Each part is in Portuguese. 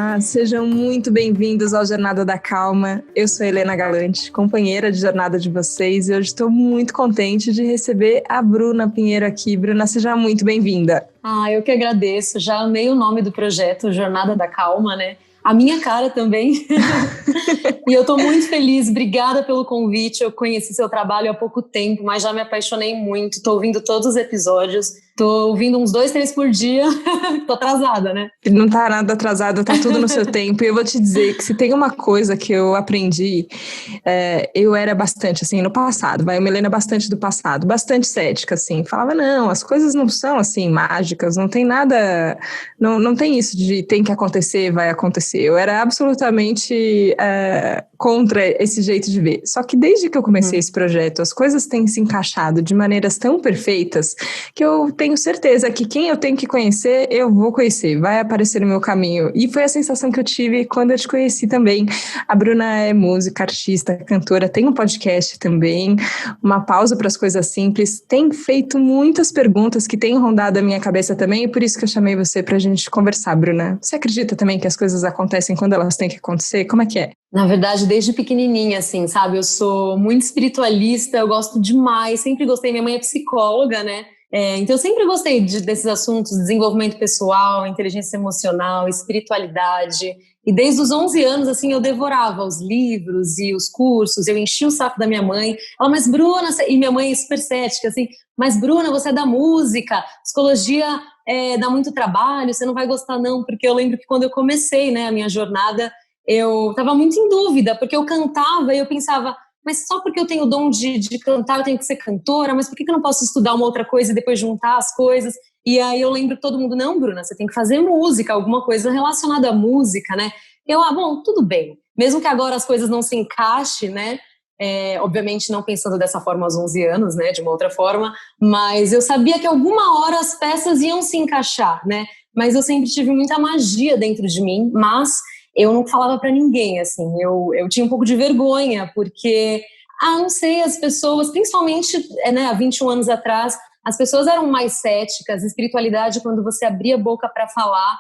Olá, sejam muito bem-vindos ao Jornada da Calma. Eu sou Helena Galante, companheira de jornada de vocês, e hoje estou muito contente de receber a Bruna Pinheiro aqui. Bruna, seja muito bem-vinda. Eu que agradeço. Já amei o nome do projeto, Jornada da Calma, né? A minha cara também. E eu estou muito feliz. Obrigada pelo convite. Eu conheci seu trabalho há pouco tempo, mas já me apaixonei muito. Estou ouvindo todos os episódios. Estou ouvindo uns 2, 3 por dia. Estou atrasada, né? Não está nada atrasado, está tudo no seu tempo. E eu vou te dizer que se tem uma coisa que eu aprendi, eu era bastante, assim, no passado. Eu me lembro bastante do passado, bastante cética, assim. Falava, não, as coisas não são, assim, mágicas. Não tem nada... Não tem isso de tem que acontecer, vai acontecer. Eu era absolutamente contra esse jeito de ver. Só que desde que eu comecei esse projeto, as coisas têm se encaixado de maneiras tão perfeitas que eu tenho certeza que quem eu tenho que conhecer, eu vou conhecer, vai aparecer no meu caminho. E foi a sensação que eu tive quando eu te conheci também. A Bruna é música, artista, cantora, tem um podcast também, uma pausa para as coisas simples, tem feito muitas perguntas que têm rondado a minha cabeça também, e por isso que eu chamei você para a gente conversar, Bruna. Você acredita também que as coisas acontecem quando elas têm que acontecer? Como é que é? Na verdade, desde pequenininha, assim, sabe? Eu sou muito espiritualista, eu gosto demais, sempre gostei. Minha mãe é psicóloga, né? Então eu sempre gostei desses assuntos, desenvolvimento pessoal, inteligência emocional, espiritualidade. E desde os 11 anos, assim, eu devorava os livros e os cursos, eu enchia o saco da minha mãe. Ela, mas Bruna, e minha mãe é super cética, assim, mas Bruna, você é da música, psicologia dá muito trabalho, você não vai gostar não, porque eu lembro que quando eu comecei, né, a minha jornada, eu estava muito em dúvida, porque eu cantava e eu pensava, mas só porque eu tenho o dom de cantar eu tenho que ser cantora, mas por que eu não posso estudar uma outra coisa e depois juntar as coisas? E aí eu lembro que todo mundo, não, Bruna, você tem que fazer música, alguma coisa relacionada à música, né? Eu, bom, tudo bem. Mesmo que agora as coisas não se encaixem, né? Obviamente não pensando dessa forma aos 11 anos, né? De uma outra forma, mas eu sabia que alguma hora as peças iam se encaixar, né? Mas eu sempre tive muita magia dentro de mim, mas eu não falava pra ninguém, assim, eu tinha um pouco de vergonha, porque, não sei, as pessoas, principalmente, né, há 21 anos atrás, as pessoas eram mais céticas, espiritualidade, quando você abria a boca pra falar,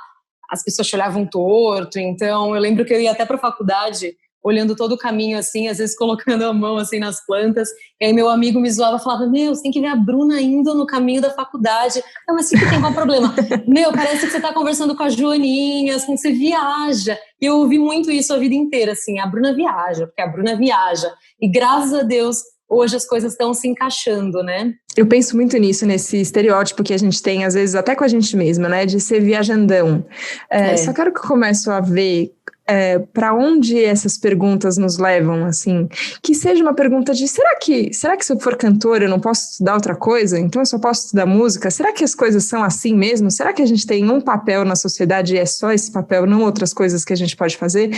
as pessoas te olhavam torto, então eu lembro que eu ia até pra faculdade, olhando todo o caminho, assim, às vezes colocando a mão, assim, nas plantas, e aí meu amigo me zoava, falava, meu, você tem que ver a Bruna indo no caminho da faculdade. Eu, mas o que tem, qual o problema? Meu, parece que você tá conversando com a Joaninha, assim, você viaja. E eu ouvi muito isso a vida inteira, assim, a Bruna viaja, porque a Bruna viaja. E graças a Deus, hoje as coisas estão se encaixando, né? Eu penso muito nisso, nesse estereótipo que a gente tem, às vezes até com a gente mesma, né, de ser viajandão. Só quero que eu comece a ver para onde essas perguntas nos levam, assim, que seja uma pergunta de, será que se eu for cantora eu não posso estudar outra coisa? Então eu só posso estudar música? Será que as coisas são assim mesmo? Será que a gente tem um papel na sociedade e é só esse papel, não outras coisas que a gente pode fazer?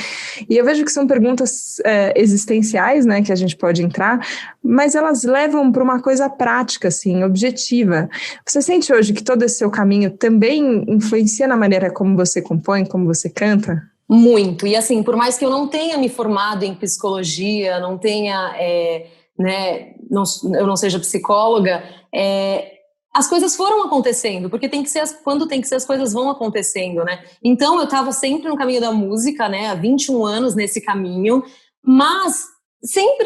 E eu vejo que são perguntas existenciais, né, que a gente pode entrar, mas elas levam para uma coisa prática, assim, objetiva. Você sente hoje que todo esse seu caminho também influencia na maneira como você compõe, como você canta? Muito, e assim, por mais que eu não tenha me formado em psicologia, não tenha, né, eu não seja psicóloga, as coisas foram acontecendo, porque tem que ser quando tem que ser, as coisas vão acontecendo, né? Então eu estava sempre no caminho da música, né, há 21 anos nesse caminho, mas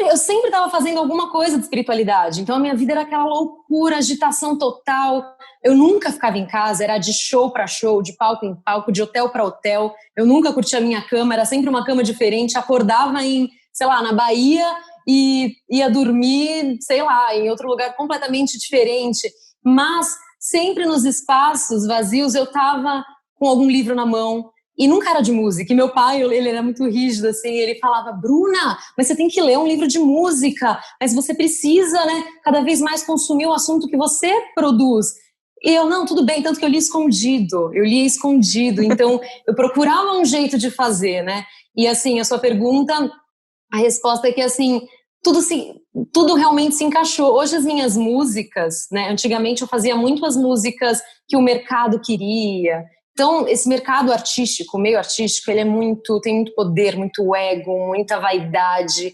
eu sempre estava fazendo alguma coisa de espiritualidade, então a minha vida era aquela loucura, agitação total. Eu nunca ficava em casa, era de show para show, de palco em palco, de hotel para hotel. Eu nunca curtia a minha cama, era sempre uma cama diferente. Acordava sei lá, na Bahia e ia dormir, sei lá, em outro lugar completamente diferente. Mas sempre nos espaços vazios eu estava com algum livro na mão. E nunca era de música. E meu pai, ele era muito rígido, assim, ele falava, Bruna, mas você tem que ler um livro de música, mas você precisa, né, cada vez mais consumir o assunto que você produz. E eu, não, tudo bem, tanto que eu lia escondido, então eu procurava um jeito de fazer, né? E assim, a sua pergunta, a resposta é que assim, tudo realmente se encaixou. Hoje as minhas músicas, né, antigamente eu fazia muito as músicas que o mercado queria. Então, esse mercado artístico, meio artístico, ele tem muito poder, muito ego, muita vaidade,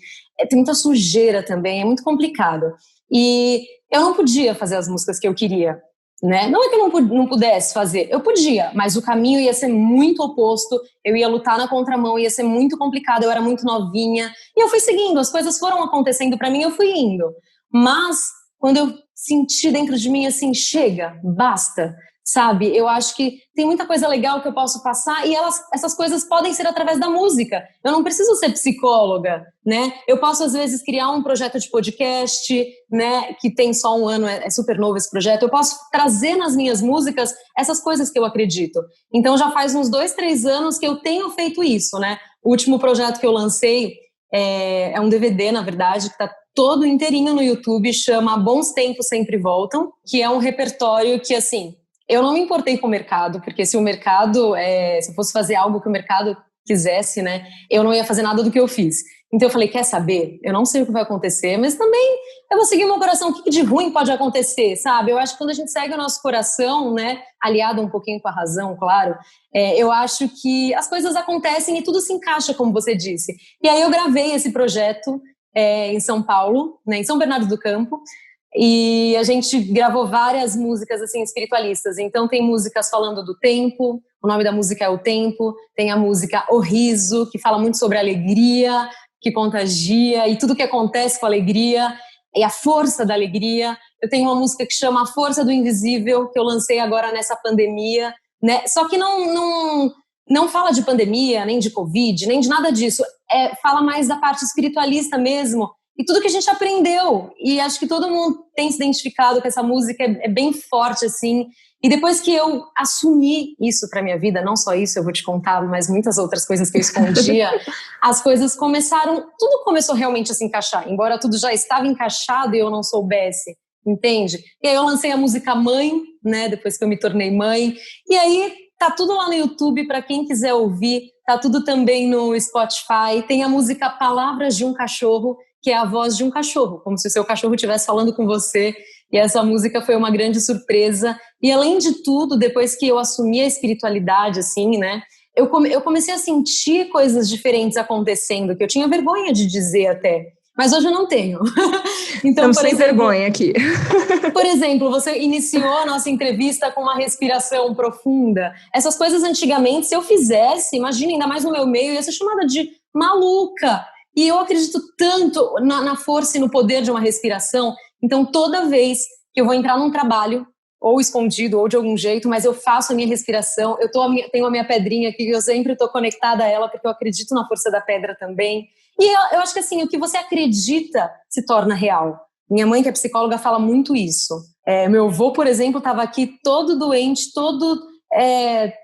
tem muita sujeira também, é muito complicado. E eu não podia fazer as músicas que eu queria. né? Não é que eu não pudesse fazer, eu podia, mas o caminho ia ser muito oposto, eu ia lutar na contramão, ia ser muito complicado, eu era muito novinha, e eu fui seguindo, as coisas foram acontecendo para mim, eu fui indo. Mas, quando eu senti dentro de mim assim, chega, basta, sabe? Eu acho que tem muita coisa legal que eu posso passar e essas coisas podem ser através da música. Eu não preciso ser psicóloga, né? Eu posso, às vezes, criar um projeto de podcast, né? Que tem só 1 ano, é super novo esse projeto. Eu posso trazer nas minhas músicas essas coisas que eu acredito. Então, já faz uns 2, 3 anos que eu tenho feito isso, né? O último projeto que eu lancei é um DVD, na verdade, que está todo inteirinho no YouTube, chama Bons Tempos Sempre Voltam, que é um repertório que, assim, eu não me importei com o mercado, porque se o mercado, se eu fosse fazer algo que o mercado quisesse, né, eu não ia fazer nada do que eu fiz. Então eu falei, quer saber? Eu não sei o que vai acontecer, mas também eu vou seguir o meu coração. O que de ruim pode acontecer, sabe? Eu acho que quando a gente segue o nosso coração, né, aliado um pouquinho com a razão, claro, eu acho que as coisas acontecem e tudo se encaixa, como você disse. E aí eu gravei esse projeto em São Paulo, né, em São Bernardo do Campo, e a gente gravou várias músicas assim espiritualistas. Então tem músicas falando do tempo, o nome da música é O Tempo, tem a música O Riso, que fala muito sobre alegria, que contagia e tudo que acontece com a alegria e a força da alegria. Eu tenho uma música que chama A Força do Invisível, que eu lancei agora nessa pandemia, né? Só que não fala de pandemia, nem de Covid, nem de nada disso. Fala mais da parte espiritualista mesmo, e tudo que a gente aprendeu. E acho que todo mundo tem se identificado com essa música, é bem forte, assim. E depois que eu assumi isso pra minha vida, não só isso, eu vou te contar, mas muitas outras coisas que eu escondia, as coisas tudo começou realmente a se encaixar, embora tudo já estava encaixado e eu não soubesse, entende? E aí eu lancei a música Mãe, né, depois que eu me tornei mãe, e aí tá tudo lá no YouTube para quem quiser ouvir, tá tudo também no Spotify, tem a música Palavras de um Cachorro, que é a voz de um cachorro, como se o seu cachorro estivesse falando com você, e essa música foi uma grande surpresa. E além de tudo, depois que eu assumi a espiritualidade, assim, né, eu comecei a sentir coisas diferentes acontecendo, que eu tinha vergonha de dizer até, mas hoje eu não tenho. Então, estamos sem vergonha aqui. Por exemplo, você iniciou a nossa entrevista com uma respiração profunda. Essas coisas antigamente, se eu fizesse, imagina, ainda mais no meu meio, eu ia ser chamada de maluca. E eu acredito tanto na força e no poder de uma respiração. Então, toda vez que eu vou entrar num trabalho, ou escondido, ou de algum jeito, mas eu faço a minha respiração, tenho a minha pedrinha aqui, eu sempre estou conectada a ela, porque eu acredito na força da pedra também. E eu acho que assim, o que você acredita se torna real. Minha mãe, que é psicóloga, fala muito isso. Meu avô, por exemplo, estava aqui todo doente, todo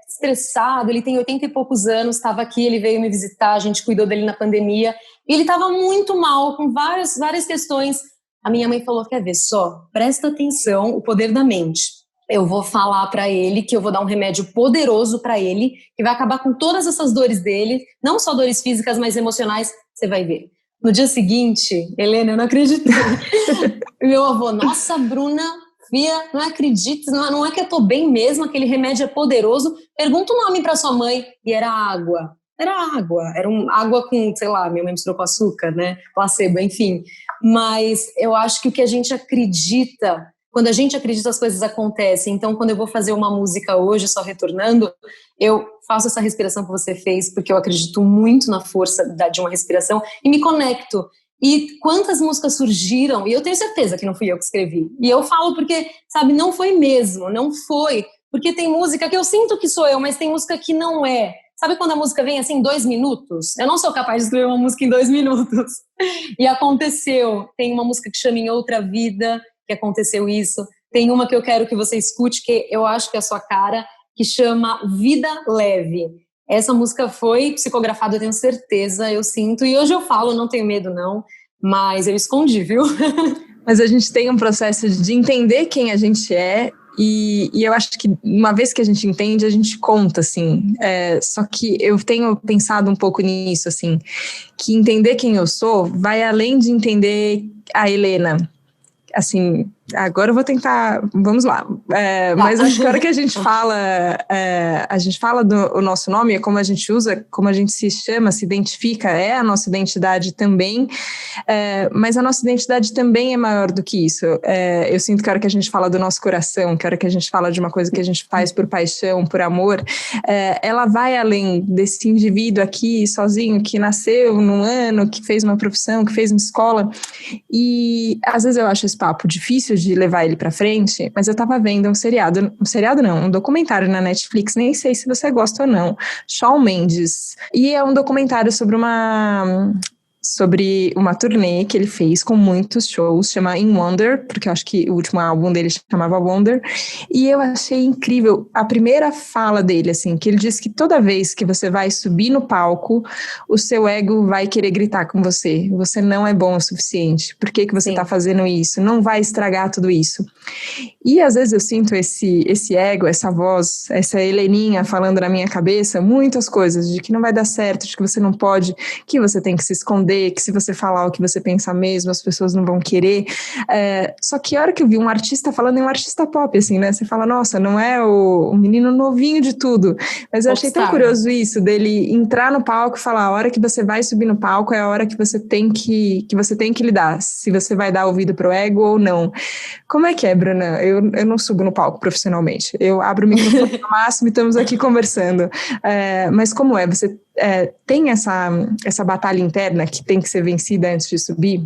estressado, ele tem 80 e poucos anos, estava aqui, ele veio me visitar, a gente cuidou dele na pandemia, e ele estava muito mal, com várias questões. A minha mãe falou, quer ver só, presta atenção, o poder da mente. Eu vou falar para ele que eu vou dar um remédio poderoso para ele, que vai acabar com todas essas dores dele, não só dores físicas, mas emocionais, você vai ver. No dia seguinte, Helena, eu não acreditei. Meu avô, nossa, Bruna, Fia, não acredito, não é que eu tô bem mesmo, aquele remédio é poderoso, pergunta o nome para sua mãe, e era água. Era água com, sei lá, minha mãe misturou com açúcar, né, placebo, enfim. Mas eu acho que o que a gente acredita, quando a gente acredita as coisas acontecem. Então quando eu vou fazer uma música hoje, só retornando, eu faço essa respiração que você fez, porque eu acredito muito na força de uma respiração e me conecto. E quantas músicas surgiram, e eu tenho certeza que não fui eu que escrevi. E eu falo porque, sabe, não foi mesmo, não foi. Porque tem música que eu sinto que sou eu, mas tem música que não é. Sabe quando a música vem assim em 2 minutos? Eu não sou capaz de escrever uma música em 2 minutos. E aconteceu. Tem uma música que chama Em Outra Vida, que aconteceu isso. Tem uma que eu quero que você escute, que eu acho que é a sua cara, que chama Vida Leve. Essa música foi psicografada, eu tenho certeza, eu sinto. E hoje eu falo, não tenho medo não, mas eu escondi, viu? Mas a gente tem um processo de entender quem a gente é. E eu acho que uma vez que a gente entende, a gente conta, assim. Só que eu tenho pensado um pouco nisso, assim, que entender quem eu sou vai além de entender a Helena. Assim, agora eu vou tentar, vamos lá, Mas acho que a hora que a gente fala do o nosso nome, é como a gente usa, como a gente se chama, se identifica, é a nossa identidade também, mas a nossa identidade também é maior do que isso. Eu sinto que a hora que a gente fala do nosso coração, que a hora que a gente fala de uma coisa que a gente faz por paixão, por amor, ela vai além desse indivíduo aqui, sozinho, que nasceu num ano, que fez uma profissão, que fez uma escola, e às vezes eu acho esse papo difícil de levar ele pra frente, mas eu tava vendo um documentário na Netflix, nem sei se você gosta ou não, Shawn Mendes, e é um documentário sobre uma turnê que ele fez com muitos shows, chama In Wonder, porque eu acho que o último álbum dele chamava Wonder, e eu achei incrível a primeira fala dele, assim, que ele disse que toda vez que você vai subir no palco, o seu ego vai querer gritar com você não é bom o suficiente, por que você tá fazendo isso? Não vai estragar tudo isso. E às vezes eu sinto esse ego, essa voz, essa Heleninha falando na minha cabeça, muitas coisas, de que não vai dar certo, de que você não pode, que você tem que se esconder, que se você falar o que você pensa mesmo, as pessoas não vão querer. Só que a hora que eu vi um artista falando, é um artista pop, assim, né? Você fala, nossa, não é o menino novinho de tudo. Mas eu achei tão curioso isso, dele entrar no palco e falar, a hora que você vai subir no palco é a hora que você tem que lidar, se você vai dar ouvido pro ego ou não. Como é que é, Bruna? Eu não subo no palco profissionalmente. Eu abro o microfone no máximo e estamos aqui conversando. Mas como é? Você tem essa batalha interna que tem que ser vencida antes de subir?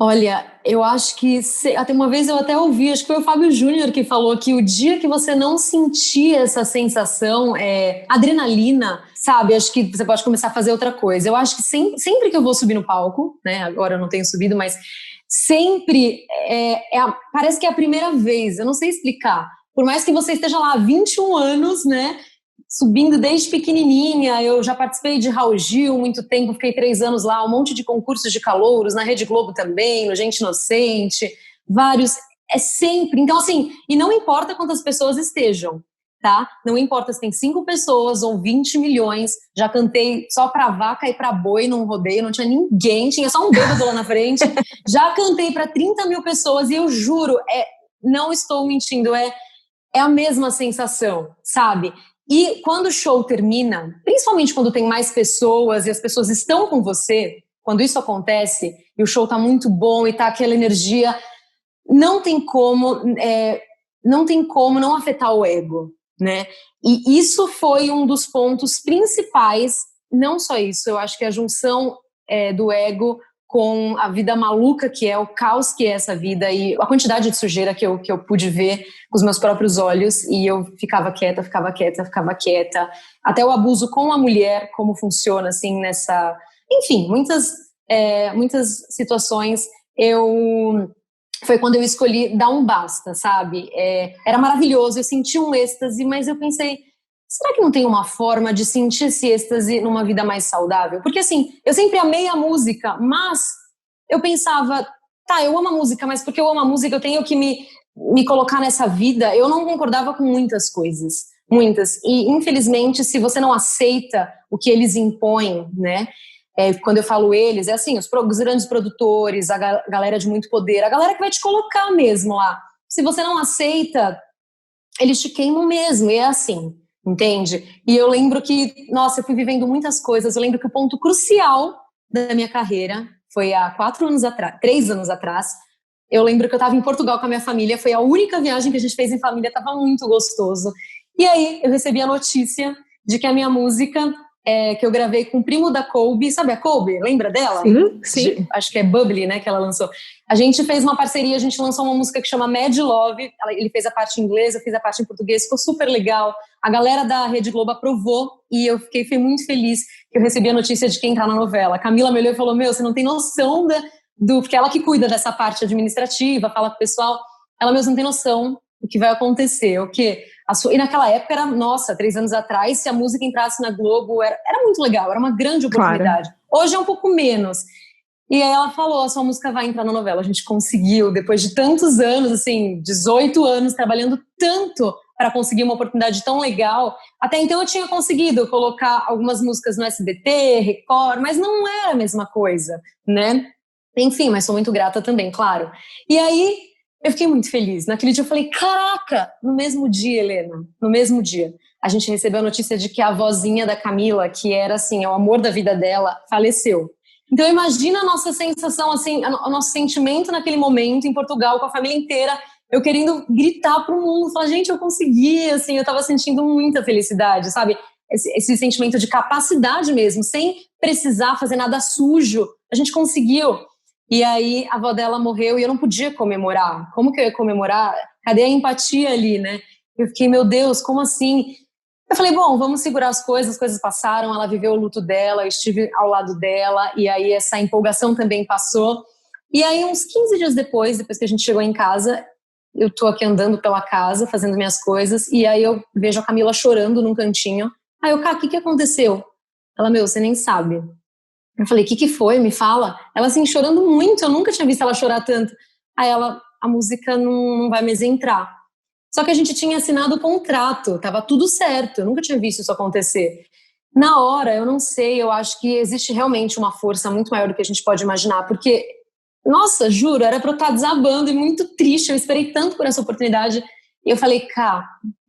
Olha, eu acho que até uma vez eu até ouvi, acho que foi o Fábio Júnior que falou que o dia que você não sentir essa sensação, adrenalina, sabe? Acho que você pode começar a fazer outra coisa. Eu acho que sempre que eu vou subir no palco, né? Agora eu não tenho subido, mas sempre parece que é a primeira vez. Eu não sei explicar. Por mais que você esteja lá há 21 anos, né? Subindo desde pequenininha, eu já participei de Raul Gil muito tempo, fiquei 3 anos lá, um monte de concursos de calouros, na Rede Globo também, no Gente Inocente, vários, sempre, então assim, e não importa quantas pessoas estejam, tá? Não importa se tem 5 pessoas ou 20 milhões, já cantei só pra vaca e pra boi num rodeio, não tinha ninguém, tinha só um bêbado lá na frente, já cantei pra 30 mil pessoas e eu juro, não estou mentindo, é a mesma sensação, sabe? E quando o show termina, principalmente quando tem mais pessoas e as pessoas estão com você, quando isso acontece e o show tá muito bom e tá aquela energia, não tem como não afetar o ego, né? E isso foi um dos pontos principais, não só isso, eu acho que a junção do ego com a vida maluca que é, o caos que é essa vida e a quantidade de sujeira que eu pude ver com os meus próprios olhos, e eu ficava quieta, até o abuso com a mulher, como funciona assim nessa... Enfim, muitas situações foi quando eu escolhi dar um basta, sabe? Era maravilhoso, eu senti um êxtase, mas eu pensei, será que não tem uma forma de sentir esse êxtase numa vida mais saudável? Porque assim, eu sempre amei a música, mas eu pensava, tá, eu amo a música, mas porque eu amo a música eu tenho que me colocar nessa vida. Eu não concordava com muitas coisas, muitas. E infelizmente, se você não aceita o que eles impõem, né? Quando eu falo eles, é assim, os grandes produtores, a galera de muito poder, a galera que vai te colocar mesmo lá. Se você não aceita, eles te queimam mesmo, e é assim. Entende? E eu lembro que, nossa, eu fui vivendo muitas coisas. Eu lembro que o ponto crucial da minha carreira foi há 3 anos atrás. Eu lembro que eu estava em Portugal com a minha família, foi a única viagem que a gente fez em família, estava muito gostoso. E aí eu recebi a notícia de que a minha música, que eu gravei com o primo da Colby, sabe a Colby? Lembra dela? Sim. Acho que é Bubbly, né, que ela lançou. A gente fez uma parceria, a gente lançou uma música que chama Mad Love, ele fez a parte em inglês, eu fiz a parte em português, ficou super legal. A galera da Rede Globo aprovou e eu fui muito feliz que eu recebi a notícia de quem tá na novela. A Camila me olhou e falou, você não tem noção porque ela que cuida dessa parte administrativa, fala com o pessoal, ela mesmo não tem noção do que vai acontecer, o quê? E naquela época era, nossa, 3 anos atrás, se a música entrasse na Globo, era muito legal, era uma grande oportunidade. Claro. Hoje é um pouco menos. E aí ela falou, a sua música vai entrar na novela. A gente conseguiu, depois de tantos anos, assim, 18 anos, trabalhando tanto para conseguir uma oportunidade tão legal. Até então eu tinha conseguido colocar algumas músicas no SBT, Record, mas não era a mesma coisa, né? Enfim, mas sou muito grata também, claro. E aí Eu fiquei muito feliz. Naquele dia eu falei, caraca! No mesmo dia, Helena, no mesmo dia, a gente recebeu a notícia de que a avózinha da Camila, que era, assim, o amor da vida dela, faleceu. Então imagina a nossa sensação, assim, o nosso sentimento naquele momento em Portugal, com a família inteira, eu querendo gritar pro mundo, falar, gente, eu consegui, assim, eu tava sentindo muita felicidade, sabe? Esse sentimento de capacidade mesmo, sem precisar fazer nada sujo, a gente conseguiu. E aí a avó dela morreu e eu não podia comemorar. Como que eu ia comemorar? Cadê a empatia ali, né? Eu fiquei, meu Deus, como assim? Eu falei, bom, vamos segurar as coisas passaram, ela viveu o luto dela, eu estive ao lado dela, e aí essa empolgação também passou. E aí uns 15 dias depois que a gente chegou em casa, eu tô aqui andando pela casa, fazendo minhas coisas, e aí eu vejo a Camila chorando num cantinho. Aí eu, Cá, o que aconteceu? Ela, meu, você nem sabe. Eu falei, o que foi? Me fala. Ela, assim, chorando muito, eu nunca tinha visto ela chorar tanto. Aí ela, a música não vai mais entrar. Só que a gente tinha assinado o contrato, tava tudo certo, eu nunca tinha visto isso acontecer. Na hora, eu não sei, eu acho que existe realmente uma força muito maior do que a gente pode imaginar, porque, nossa, juro, era pra eu estar desabando e muito triste, eu esperei tanto por essa oportunidade, e eu falei, Cá,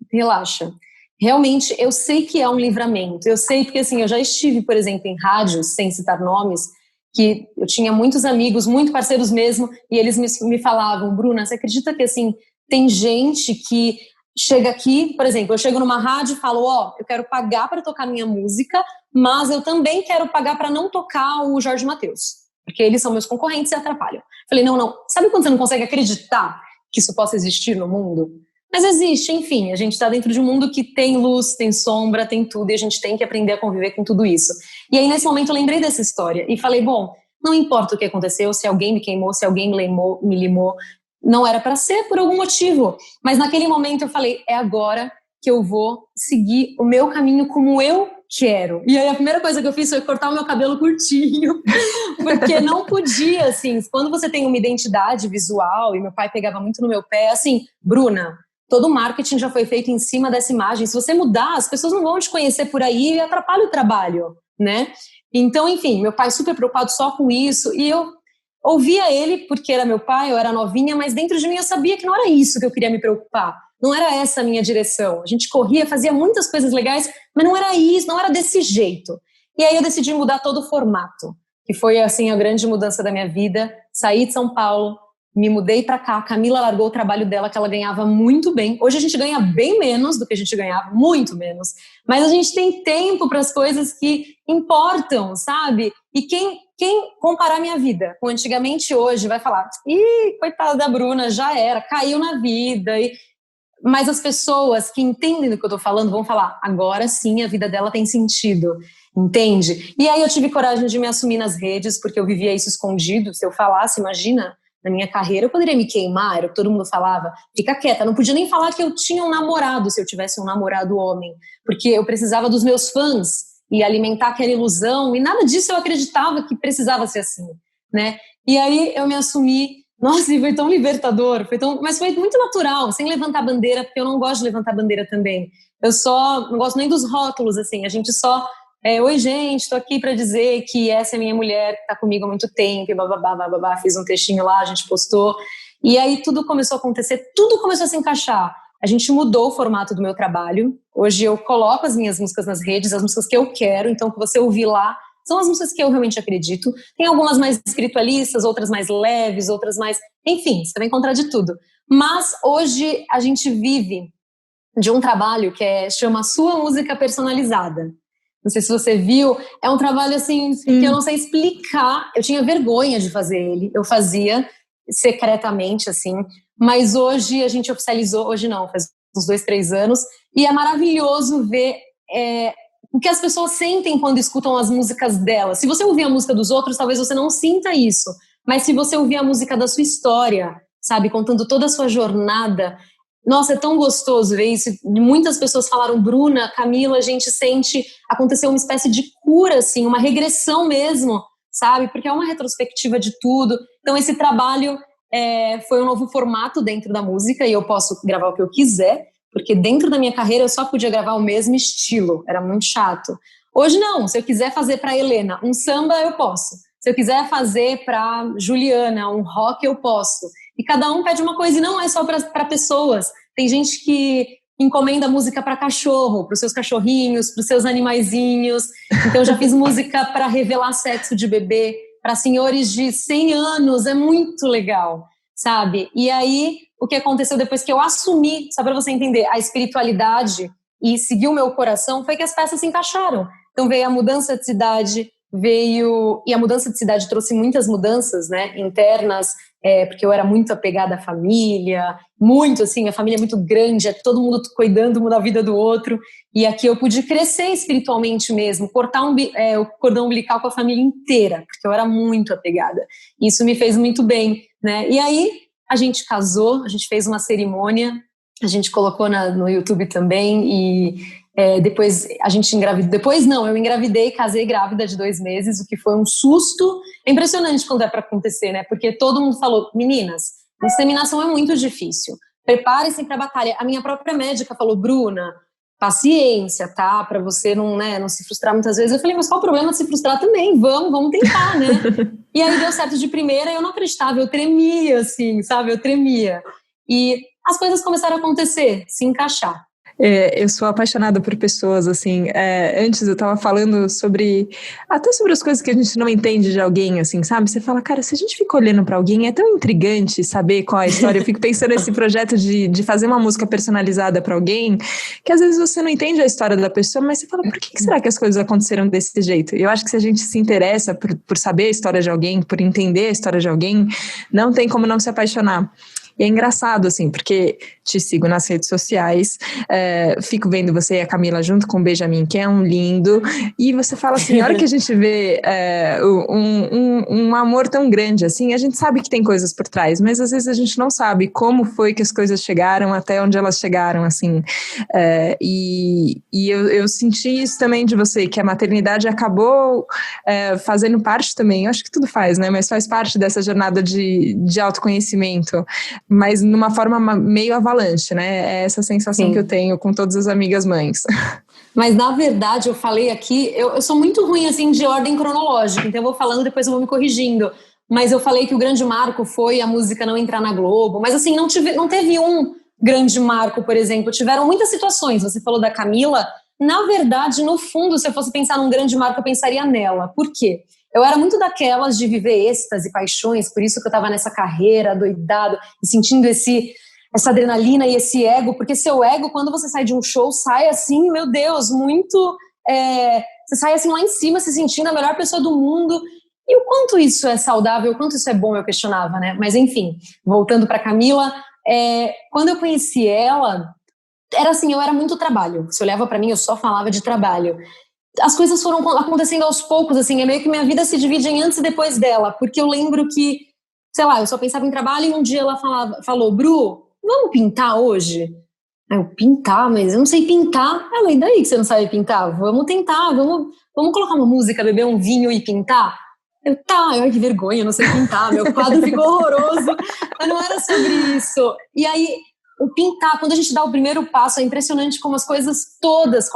relaxa. Realmente, eu sei que é um livramento, eu sei porque, assim, eu já estive, por exemplo, em rádios, sem citar nomes, que eu tinha muitos amigos, muito parceiros mesmo, e eles me falavam, Bruna, você acredita que, assim, tem gente que chega aqui, por exemplo, eu chego numa rádio e falo, eu quero pagar para tocar minha música, mas eu também quero pagar para não tocar o Jorge Mateus, porque eles são meus concorrentes e atrapalham. Falei, não, sabe quando você não consegue acreditar que isso possa existir no mundo? Mas existe, enfim, a gente está dentro de um mundo que tem luz, tem sombra, tem tudo, e a gente tem que aprender a conviver com tudo isso. E aí, nesse momento, eu lembrei dessa história e falei, bom, não importa o que aconteceu, se alguém me queimou, se alguém me limou, não era para ser por algum motivo, mas naquele momento eu falei, é agora que eu vou seguir o meu caminho como eu quero. E aí a primeira coisa que eu fiz foi cortar o meu cabelo curtinho, porque não podia, assim, quando você tem uma identidade visual, e meu pai pegava muito no meu pé, assim, Bruna, todo o marketing já foi feito em cima dessa imagem, se você mudar, as pessoas não vão te conhecer por aí e atrapalha o trabalho, né? Então, enfim, meu pai super preocupado só com isso, e eu ouvia ele porque era meu pai, eu era novinha, mas dentro de mim eu sabia que não era isso que eu queria me preocupar. Não era essa a minha direção. A gente corria, fazia muitas coisas legais, mas não era isso, não era desse jeito. E aí eu decidi mudar todo o formato, que foi assim a grande mudança da minha vida. Saí de São Paulo, me mudei para cá. A Camila largou o trabalho dela, que ela ganhava muito bem. Hoje a gente ganha bem menos do que a gente ganhava, muito menos. Mas a gente tem tempo para as coisas que importam, sabe? E quem comparar minha vida com antigamente hoje vai falar, coitada da Bruna, já era, caiu na vida. Mas as pessoas que entendem do que eu tô falando vão falar, agora sim a vida dela tem sentido, entende? E aí eu tive coragem de me assumir nas redes, porque eu vivia isso escondido. Se eu falasse, imagina, na minha carreira eu poderia me queimar, era o que todo mundo falava, fica quieta, não podia nem falar que eu tinha um namorado, se eu tivesse um namorado homem, porque eu precisava dos meus fãs, e alimentar aquela ilusão, e nada disso eu acreditava que precisava ser assim, né? E aí eu me assumi, nossa, e foi tão libertador, mas foi muito natural, sem levantar bandeira, porque eu não gosto de levantar bandeira também. Eu só não gosto nem dos rótulos, assim, a gente só, oi gente, tô aqui para dizer que essa é minha mulher, que tá comigo há muito tempo, e bababá, fiz um textinho lá, a gente postou, e aí tudo começou a acontecer, tudo começou a se encaixar. A gente mudou o formato do meu trabalho. Hoje eu coloco as minhas músicas nas redes, as músicas que eu quero. Então, o que você ouvir lá são as músicas que eu realmente acredito. Tem algumas mais espiritualistas, outras mais leves, outras mais... Enfim, você vai encontrar de tudo. Mas hoje a gente vive de um trabalho que chama Sua Música Personalizada. Não sei se você viu. É um trabalho, assim, que eu não sei explicar. Eu tinha vergonha de fazer ele. Eu fazia secretamente, assim, mas hoje a gente oficializou, hoje não, faz uns 2, 3 anos, e é maravilhoso ver o que as pessoas sentem quando escutam as músicas delas. Se você ouvir a música dos outros, talvez você não sinta isso, mas se você ouvir a música da sua história, sabe, contando toda a sua jornada, nossa, é tão gostoso ver isso. Muitas pessoas falaram, Bruna, Camila, a gente sente, aconteceu uma espécie de cura, assim, uma regressão mesmo, sabe, porque é uma retrospectiva de tudo. Então esse trabalho foi um novo formato dentro da música, e eu posso gravar o que eu quiser, porque dentro da minha carreira eu só podia gravar o mesmo estilo, era muito chato. Hoje não, se eu quiser fazer para Helena um samba, eu posso. Se eu quiser fazer para Juliana um rock, eu posso. e cada um pede uma coisa, e não é só para pessoas. Tem gente que encomenda música para cachorro, para os seus cachorrinhos, para os seus animaizinhos. Então eu já fiz música para revelar sexo de bebê, para senhores de 100 anos, é muito legal, sabe? E aí, o que aconteceu depois que eu assumi, só para você entender, a espiritualidade e seguir o meu coração, foi que as peças se encaixaram. Então veio a mudança de cidade, e a mudança de cidade trouxe muitas mudanças, né, internas, porque eu era muito apegada à família, muito assim, a família é muito grande, é todo mundo cuidando um da vida do outro, e aqui eu pude crescer espiritualmente mesmo, cortar o cordão umbilical com a família inteira, porque eu era muito apegada. Isso me fez muito bem, né? E aí a gente casou, a gente fez uma cerimônia, a gente colocou no YouTube também, e depois a gente engravidou. Depois não, eu engravidei, casei grávida de 2 meses, o que foi um susto. É impressionante quando é para acontecer, né? Porque todo mundo falou, meninas, inseminação é muito difícil, preparem-se para a batalha. A minha própria médica falou, Bruna, paciência, tá? Para você não se frustrar muitas vezes. Eu falei, mas qual o problema de se frustrar também? Vamos tentar, né? E aí deu certo de primeira, eu não acreditava, eu tremia, assim, sabe? Eu tremia. E as coisas começaram a acontecer, se encaixar. Eu sou apaixonada por pessoas, assim, antes eu tava falando até sobre as coisas que a gente não entende de alguém, assim, sabe? Você fala, cara, se a gente fica olhando pra alguém, é tão intrigante saber qual é a história. Eu fico pensando nesse projeto de fazer uma música personalizada pra alguém, que às vezes você não entende a história da pessoa, mas você fala, por que será que as coisas aconteceram desse jeito? E eu acho que se a gente se interessa por saber a história de alguém, por entender a história de alguém, não tem como não se apaixonar. E é engraçado, assim, porque te sigo nas redes sociais, fico vendo você e a Camila junto com o Benjamin, que é um lindo, e você fala assim, a hora que a gente vê um amor tão grande, assim, a gente sabe que tem coisas por trás, mas às vezes a gente não sabe como foi que as coisas chegaram até onde elas chegaram, assim, e eu senti isso também de você, que a maternidade acabou fazendo parte também, eu acho que tudo faz, né, mas faz parte dessa jornada de autoconhecimento, mas numa forma meio avalanche, né? É essa sensação que eu tenho com todas as amigas mães. Mas, na verdade, eu falei aqui, eu sou muito ruim, assim, de ordem cronológica, então eu vou falando, depois eu vou me corrigindo. Mas eu falei que o grande marco foi a música não entrar na Globo, mas, assim, não teve um grande marco, por exemplo. Tiveram muitas situações, você falou da Camila, na verdade, no fundo, se eu fosse pensar num grande marco, eu pensaria nela. Por quê? Eu era muito daquelas de viver êxtase, paixões, por isso que eu estava nessa carreira, doidado, e sentindo essa adrenalina e esse ego, porque seu ego, quando você sai de um show, sai assim, meu Deus, muito... você sai assim lá em cima, se sentindo a melhor pessoa do mundo. E o quanto isso é saudável, o quanto isso é bom, eu questionava, né? Mas enfim, voltando para Camila, quando eu conheci ela, era assim, eu era muito trabalho. Se olhava para mim, eu só falava de trabalho. As coisas foram acontecendo aos poucos, assim, é meio que minha vida se divide em antes e depois dela, porque eu lembro que, sei lá, eu só pensava em trabalho e um dia ela falou, Bru, vamos pintar hoje? Eu, pintar? Mas eu não sei pintar. Ela, e daí que você não sabe pintar? Vamos tentar, vamos colocar uma música, beber um vinho e pintar? Eu, tá, ai que vergonha, eu não sei pintar, meu quadro ficou horroroso, mas não era sobre isso. E aí, o pintar, quando a gente dá o primeiro passo, é impressionante como as coisas todas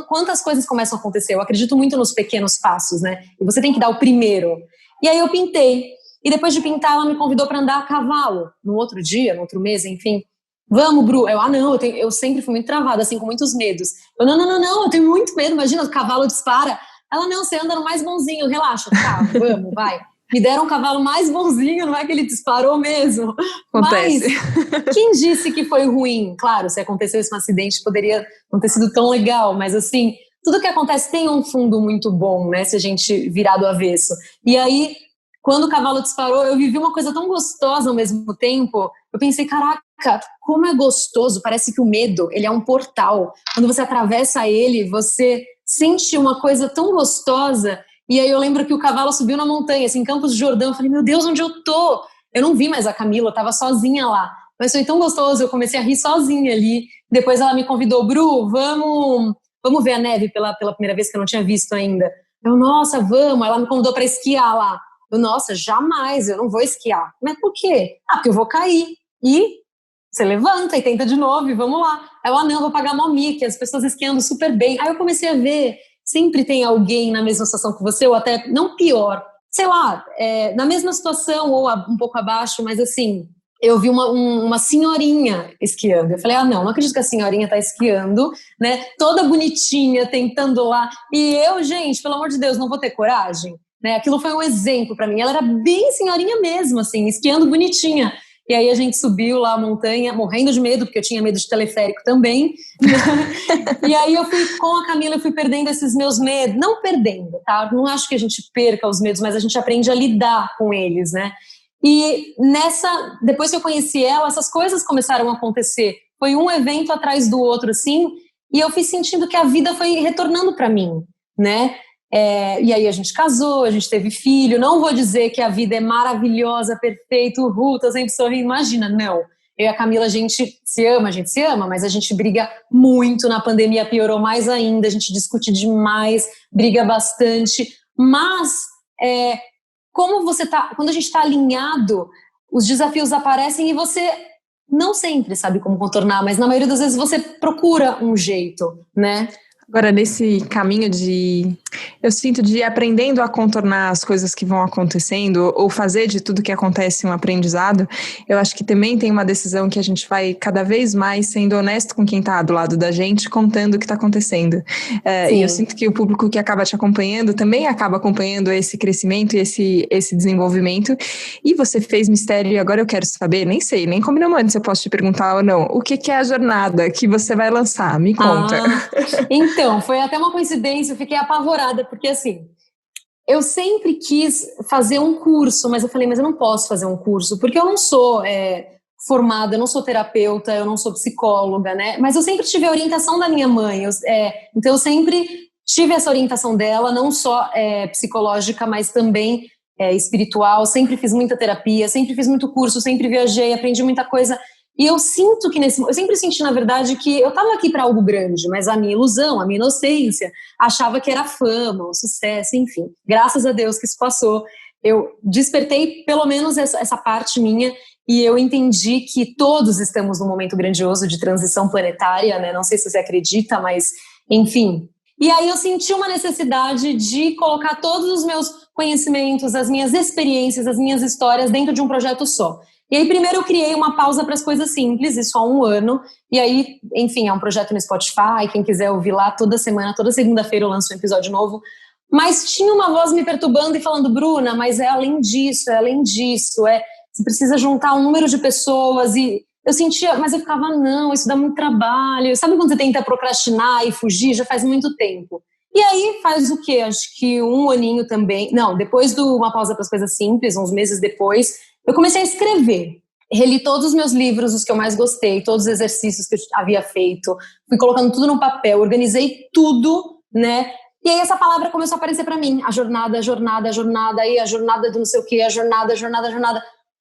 quantas coisas começam a acontecer. Eu acredito muito nos pequenos passos, né? E você tem que dar o primeiro. E aí eu pintei. E depois de pintar, ela me convidou para andar a cavalo. No outro dia, no outro mês, enfim. Vamos, Bru. Não, eu sempre fui muito travada, assim, com muitos medos. Eu, não, eu tenho muito medo. Imagina, o cavalo dispara. Ela, não, você anda no mais bonzinho, relaxa. Tá, vamos, vai. Me deram um cavalo mais bonzinho, não é que ele disparou mesmo. Acontece. Mas quem disse que foi ruim? Claro, se aconteceu esse acidente, poderia não ter sido tão legal, mas assim, tudo que acontece tem um fundo muito bom, né, se a gente virar do avesso. E aí, quando o cavalo disparou, eu vivi uma coisa tão gostosa ao mesmo tempo, eu pensei, caraca, como é gostoso, parece que o medo, ele é um portal. Quando você atravessa ele, você sente uma coisa tão gostosa. E aí eu lembro que o cavalo subiu na montanha, assim, em Campos do Jordão. Eu falei, meu Deus, onde eu tô? Eu não vi mais a Camila, eu tava sozinha lá. Mas foi tão gostoso, eu comecei a rir sozinha ali. Depois ela me convidou, Bru, vamos ver a neve pela primeira vez que eu não tinha visto ainda. Eu, nossa, vamos. Ela me convidou para esquiar lá. Eu, nossa, jamais, eu não vou esquiar. Mas por quê? Ah, porque eu vou cair. E você levanta e tenta de novo e vamos lá. Aí eu, não, vou pagar mó mique, as pessoas esquiando super bem. Aí eu comecei a ver, sempre tem alguém na mesma situação que você, ou até, não pior, sei lá, na mesma situação ou um pouco abaixo, mas assim, eu vi uma senhorinha esquiando. Eu falei, não acredito que a senhorinha tá esquiando, né? Toda bonitinha, tentando lá. E eu, gente, pelo amor de Deus, não vou ter coragem? Né? Aquilo foi um exemplo para mim. Ela era bem senhorinha mesmo, assim, esquiando bonitinha. E aí a gente subiu lá a montanha, morrendo de medo, porque eu tinha medo de teleférico também. E aí eu fui, com a Camila, eu fui perdendo esses meus medos. Não perdendo, tá? Não acho que a gente perca os medos, mas a gente aprende a lidar com eles, né? E depois que eu conheci ela, essas coisas começaram a acontecer. Foi um evento atrás do outro, assim, e eu fui sentindo que a vida foi retornando para mim, né? E aí a gente casou, a gente teve filho. Não vou dizer que a vida é maravilhosa, perfeita, tô sempre sorrindo, imagina, não. Eu e a Camila, a gente se ama, mas a gente briga muito. Na pandemia piorou mais ainda, a gente discute demais, briga bastante, mas quando a gente está alinhado, os desafios aparecem e você não sempre sabe como contornar, mas na maioria das vezes você procura um jeito, né? Agora, nesse caminho eu sinto de ir aprendendo a contornar as coisas que vão acontecendo, ou fazer de tudo que acontece um aprendizado, eu acho que também tem uma decisão que a gente vai cada vez mais sendo honesto com quem está do lado da gente, contando o que está acontecendo. E eu sinto que o público que acaba te acompanhando também acaba acompanhando esse crescimento e esse desenvolvimento. E você fez mistério, e agora eu quero saber, nem sei, nem combinamos antes se eu posso te perguntar ou não, o que é a jornada que você vai lançar? Me conta. Então, foi até uma coincidência, eu fiquei apavorada, porque assim, eu sempre quis fazer um curso, mas eu falei, mas eu não posso fazer um curso, porque eu não sou formada, eu não sou terapeuta, eu não sou psicóloga, né? Mas eu sempre tive a orientação da minha mãe, então eu sempre tive essa orientação dela, não só psicológica, mas também espiritual, sempre fiz muita terapia, sempre fiz muito curso, sempre viajei, aprendi muita coisa. E eu sinto que eu sempre senti, na verdade, que eu estava aqui para algo grande, mas a minha ilusão, a minha inocência, achava que era fama, o sucesso, enfim. Graças a Deus que isso passou. Eu despertei pelo menos essa parte minha e eu entendi que todos estamos num momento grandioso de transição planetária, né? Não sei se você acredita, mas enfim. E aí eu senti uma necessidade de colocar todos os meus conhecimentos, as minhas experiências, as minhas histórias dentro de um projeto só. E aí, primeiro eu criei uma pausa para as coisas simples, isso há 1 ano. E aí, enfim, é um projeto no Spotify, quem quiser ouvir lá, toda semana, toda segunda-feira eu lanço um episódio novo. Mas tinha uma voz me perturbando e falando, Bruna, mas é além disso, você precisa juntar um número de pessoas. E eu sentia, mas eu ficava, não, isso dá muito trabalho. Sabe quando você tenta procrastinar e fugir? Já faz muito tempo. E aí faz o quê? Acho que 1 aninho também. Não, depois de uma pausa para as coisas simples, uns meses depois, eu comecei a escrever. Reli todos os meus livros, os que eu mais gostei, todos os exercícios que eu havia feito, fui colocando tudo no papel, organizei tudo, né? E aí essa palavra começou a aparecer para mim, a jornada, aí a jornada do não sei o quê, a jornada.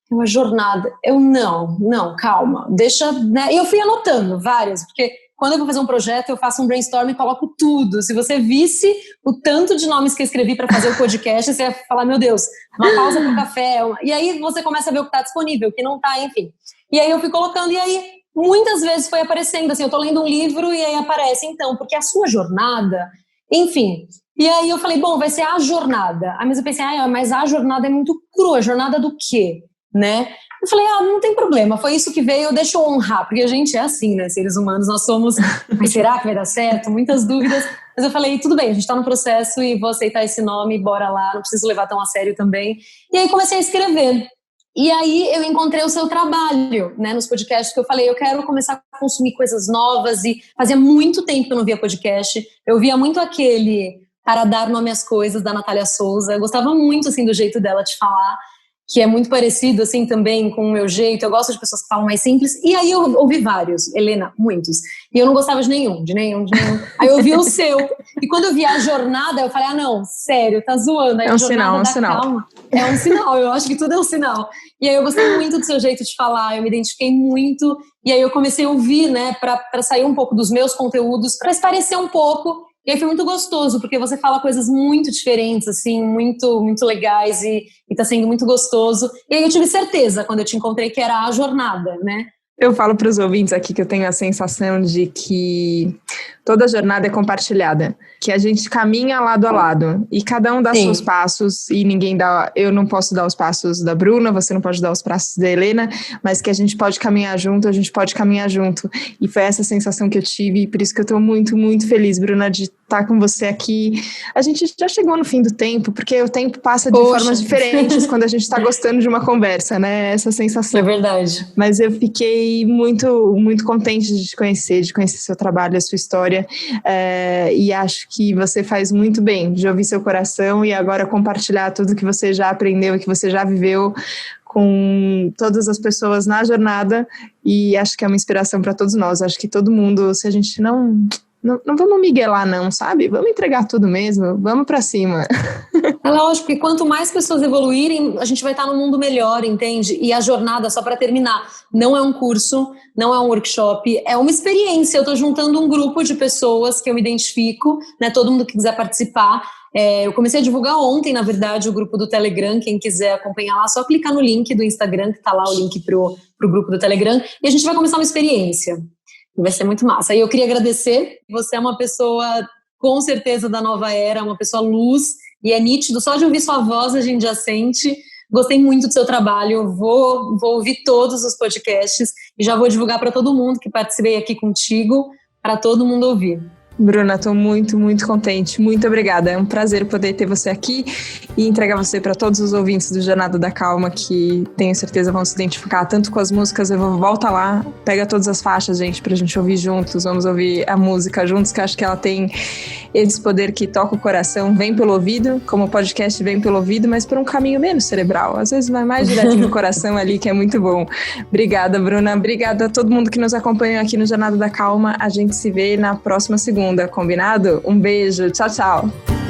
Uma jornada. Eu, não, calma, deixa, né? E eu fui anotando várias, porque quando eu vou fazer um projeto, eu faço um brainstorm e coloco tudo. Se você visse o tanto de nomes que eu escrevi para fazer o podcast, você ia falar, meu Deus, uma pausa para o café. E aí você começa a ver o que está disponível, o que não está, enfim. E aí eu fui colocando, e aí muitas vezes foi aparecendo, assim, eu estou lendo um livro e aí aparece, então, porque a sua jornada, enfim. E aí eu falei, bom, vai ser a jornada. Aí mas eu pensei, mas a jornada é muito crua, a jornada do quê? Né? Eu falei, não tem problema, foi isso que veio, deixa eu honrar, porque a gente é assim, né, seres humanos, nós somos, mas será que vai dar certo? Muitas dúvidas, mas eu falei, tudo bem, a gente tá no processo e vou aceitar esse nome, bora lá, não preciso levar tão a sério também. E aí comecei a escrever. E aí eu encontrei o seu trabalho, né, nos podcasts, que eu falei, eu quero começar a consumir coisas novas, e fazia muito tempo que eu não via podcast, eu via muito aquele Para Dar Nome às Coisas, da Natália Souza, eu gostava muito, assim, do jeito dela de falar, que é muito parecido, assim, também com o meu jeito. Eu gosto de pessoas que falam mais simples. E aí eu ouvi vários, Helena, muitos. E eu não gostava de nenhum. Aí eu ouvi o seu. E quando eu vi a jornada, eu falei, não, sério, tá zoando. Aí é um sinal, calma. É um sinal, eu acho que tudo é um sinal. E aí eu gostei muito do seu jeito de falar, eu me identifiquei muito. E aí eu comecei a ouvir, né, pra sair um pouco dos meus conteúdos, pra esparecer um pouco. E aí foi muito gostoso, porque você fala coisas muito diferentes, assim, muito, muito legais e tá sendo muito gostoso. E aí eu tive certeza, quando eu te encontrei, que era a jornada, né? Eu falo para os ouvintes aqui que eu tenho a sensação de que toda jornada é compartilhada, que a gente caminha lado a lado e cada um dá seus passos e ninguém dá, eu não posso dar os passos da Bruna, você não pode dar os passos da Helena, mas que a gente pode caminhar junto, a gente pode caminhar junto. E foi essa sensação que eu tive e por isso que eu tô muito, muito feliz, Bruna, de estar com você aqui. A gente já chegou no fim do tempo, porque o tempo passa de formas diferentes quando a gente tá gostando de uma conversa, né? Essa sensação. É verdade. Mas eu fiquei muito, muito contente de te conhecer, de conhecer seu trabalho, a sua história, e acho que você faz muito bem de ouvir seu coração e agora compartilhar tudo que você já aprendeu e que você já viveu com todas as pessoas na jornada, e acho que é uma inspiração para todos nós. Acho que todo mundo, se a gente não vamos miguelar não, sabe? Vamos entregar tudo mesmo, vamos para cima. É lógico que quanto mais pessoas evoluírem, a gente vai estar num mundo melhor, entende? E a jornada, só para terminar, não é um curso, não é um workshop, é uma experiência. Eu estou juntando um grupo de pessoas que eu me identifico, né? Todo mundo que quiser participar. Eu comecei a divulgar ontem, na verdade, o grupo do Telegram. Quem quiser acompanhar lá, só clicar no link do Instagram, que está lá o link pro grupo do Telegram, e a gente vai começar uma experiência. Vai ser muito massa. E eu queria agradecer. Você é uma pessoa, com certeza, da nova era, uma pessoa luz, e é nítido. Só de ouvir sua voz a gente já sente. Gostei muito do seu trabalho. Vou ouvir todos os podcasts e já vou divulgar para todo mundo que participei aqui contigo, para todo mundo ouvir. Bruna, estou muito, muito contente. Muito obrigada. É um prazer poder ter você aqui e entregar você para todos os ouvintes do Jornada da Calma, que tenho certeza vão se identificar tanto com as músicas. Volta lá, pega todas as faixas, gente, pra gente ouvir juntos. Vamos ouvir a música juntos, que eu acho que ela tem esse poder que toca o coração, vem pelo ouvido, como o podcast vem pelo ouvido, mas por um caminho menos cerebral. Às vezes vai mais direto no coração ali, que é muito bom. Obrigada, Bruna. Obrigada a todo mundo que nos acompanhou aqui no Jornada da Calma. A gente se vê na próxima segunda, combinado? Um beijo. Tchau, tchau.